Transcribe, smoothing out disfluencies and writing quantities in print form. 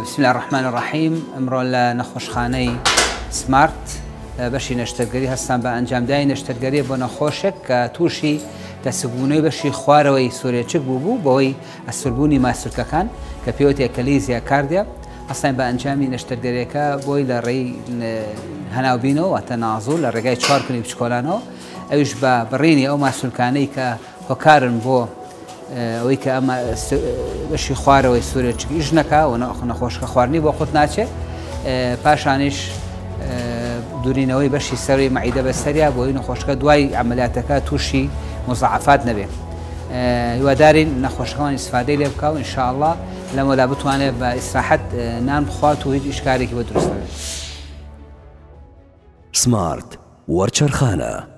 بسم الله الرحمن الرحیم. امڕۆ لە نەخۆشخانەی سمارت بەشی نەشتەرگەری هەستان بە ئەنجامدانی نەشتەرگەری بۆ نەخۆشێک کە تووشی دەسەبوونەوەی بەشی خوارەوەی سوورێچک بوو بۆەوەی ئەسوربوونی ماسوولکەکان کە پێوتێک کەلیزیا کاردیا ئەستان بە ئەنجامی نەشتەرگەریەکە بۆی لە ڕێی هەناوبینەوە واتە نازوو لە ڕێگای 4 کلی بچکۆلانەوە ئەویش بە بڕینی ئەو ماسوولکانەی کە هۆکارن بۆ ئەوەی کە ئەمە بەشی خوارەوەی سوورێچک ئیش نەکا و نەخۆشکە خواردنی بۆ خۆت ناچێت پاشانیش دوورینەوەی بەشی سەروی مەعیدە بەسەریا بۆی نەخۆشکە دوای عملیاتەکە تووشی مزعفات نەبێت. هیوادارین نەخۆشەکان ئیسفادەی لێ بکە و ئینشاءالله لەمەلا بتوانێت بە ئیسراحەت نان بخوات و هیچ ئیشکارێکی بە دروست نەبێت. سمارت وەرچەرخانە.